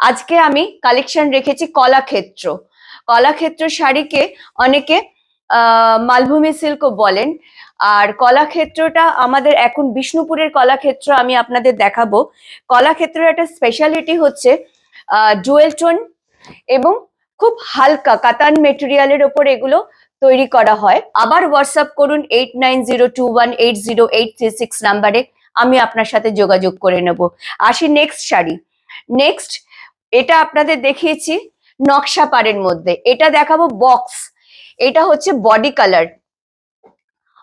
আজকে আমি কালেকশন রেখেছি কলাক্ষেত্র। কলাক্ষেত্র শাড়িকে অনেকে মালভূমি সিল্কও বলেন। আর কলাক্ষেত্রটা আমাদের এখন বিষ্ণুপুরের কলাক্ষেত্র আমি আপনাদের দেখাবো। কলাক্ষেত্রের একটা স্পেশালিটি হচ্ছে ডুয়েল টোন এবং খুব হালকা কাতান মেটেরিয়ালের ওপর এগুলো তৈরি করা হয়। আবার হোয়াটসঅ্যাপ করুন 8902180836 নাম্বারে, আমি আপনার সাথে যোগাযোগ করে নেব। আসি নেক্সট শাড়ি। নেক্সট এটা আপনাদের দেখিয়েছি নকশা পাড়ের মধ্যে, এটা দেখাবো বক্স। এটা হচ্ছে বডি কালার,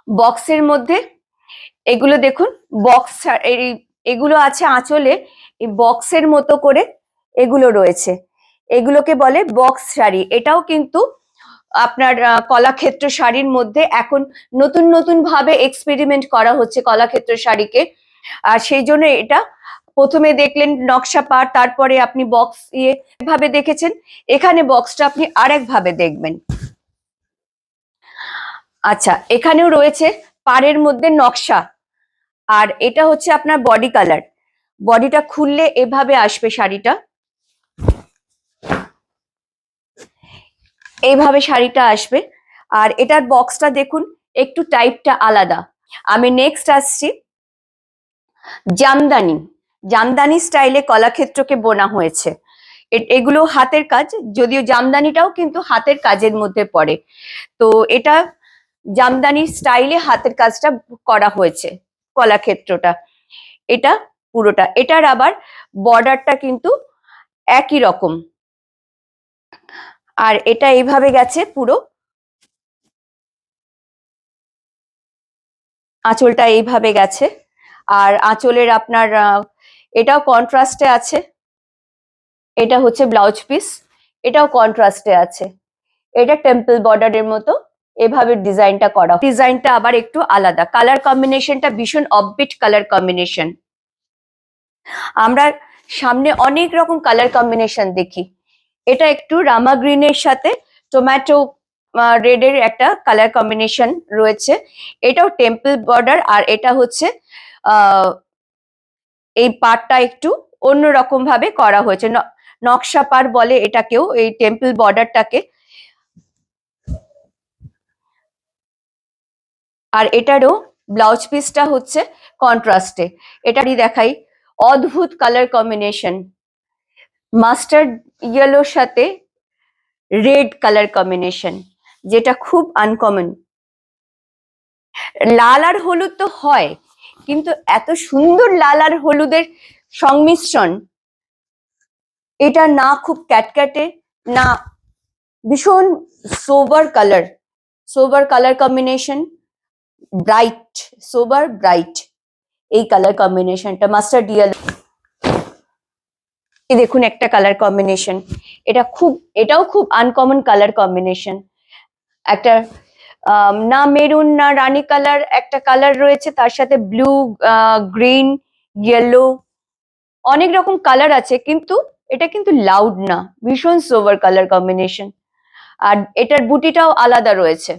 বক্সের মধ্যে এগুলো দেখুন বক্স, এগুলো আছে আঁচলে, এই বক্সের মতো করে এগুলো রয়েছে, এগুলোকে বলে বক্স শাড়ি। এটাও কিন্তু আপনার কলাক্ষেত্র শাড়ির মধ্যে এখন নতুন নতুন ভাবে এক্সপেরিমেন্ট করা হচ্ছে কলাক্ষেত্র শাড়িকে। আর সেই জন্য এটা প্রথমে দেখলেন নকশা পাড়, তারপরে আপনি বক্স ভাবে দেখেছেন, এখানে বক্সটা আপনি আরেক ভাবে দেখবেন। আচ্ছা, এখানেও রয়েছে পাড়ের মধ্যে নকশা, আর এটা হচ্ছে আপনার বডি কালার। বডিটা খুললে এভাবে আসবে শাড়িটা, এইভাবে শাড়িটা আসবে। আর এটার বক্সটা দেখুন একটু টাইপটা আলাদা। আমি নেক্সট আসছি জামদানি। জামদানি স্টাইলে কলাক্ষেত্রকে বোনা হয়েছে। এগুলো হাতের কাজ, যদিও জামদানিটাও কিন্তু হাতের কাজের মধ্যে পড়ে। তো এটা জামদানি স্টাইলে হাতের কাজটা করা হয়েছে কলাক্ষেত্রটা। এটা পুরোটা, এটার আবার বর্ডারটা কিন্তু একই রকম। আর এটা এইভাবে গেছে পুরো, আঁচলটা এইভাবে গেছে। আর আঁচলের আপনার এটাও কন্ট্রাস্টে আছে। এটা হচ্ছে ব্লাউজ পিস, এটাও কন্ট্রাস্টে আছে। এটা টেম্পল বর্ডারের মতো এভাবে ডিজাইনটা করা, ডিজাইনটা আবার একটু আলাদা। কালার কম্বিনেশনটা ভীষণ অফবিট কালার কম্বিনেশন। আমরা সামনে অনেক রকম কালার কম্বিনেশন দেখি। এটা একটু রামা গ্রিনের সাথে টমেটো রেডের একটা কালার কম্বিনেশন রয়েছে। এটাও টেম্পল বর্ডার, আর এটা হচ্ছে এই পাড়টা একটু অন্যরকম ভাবে করা হয়েছে, নকশা পাড় বলে এটাকেও, এই টেম্পল বর্ডারটাকে। আর এটারও ব্লাউজ পিসটা হচ্ছে কন্ট্রাস্টে। এটারই দেখাই, অদ্ভুত কালার কম্বিনেশন, মাস্টার্ড ইয়েলোর সাথে রেড কালার কম্বিনেশন, যেটা খুব আনকমন। লাল আর হলুদ তো হয়, কিন্তু এত সুন্দর লাল আর হলুদের সংমিশ্রণ, এটা না খুব ক্যাটক্যাটে, না ভীষণ sober colour, sober colour combination, bright, sober bright এই কালার কম্বিনেশনটা মাস্টার্ড ইয়েলো। এই দেখুন একটা কালার কম্বিনেশন, এটাও খুব আনকমন কালার কম্বিনেশন। একটা না মেরুন না রানী কালার, একটা কালার রয়েছে, তার সাথে ব্লু, গ্রিন, ইয়েলো, অনেক রকম কালার আছে, কিন্তু এটা কিন্তু লাউড না, ভীষণ সোভার কালার কম্বিনেশন। আর এটার বুটিটাও আলাদা রয়েছে।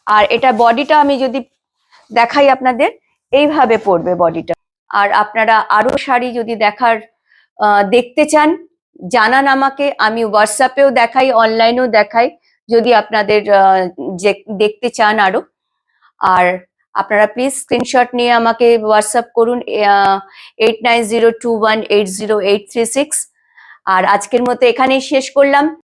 আর এটা বডিটা আমি যদি দেখাই আপনাদের, এইভাবে পড়বে বডিটা। আর আপনারা আরো শাড়ি যদি দেখতে চান, জানান আমাকে, আমি হোয়াটসঅ্যাপেও দেখাই, অনলাইনেও দেখাই, যদি আপনাদের দেখতে চান আরো। আর আপনারা প্লিজ স্ক্রিনশট নিয়ে আমাকে হোয়াটসঅ্যাপ করুন 8902180836। আর আজকের মতো এখানেই শেষ করলাম।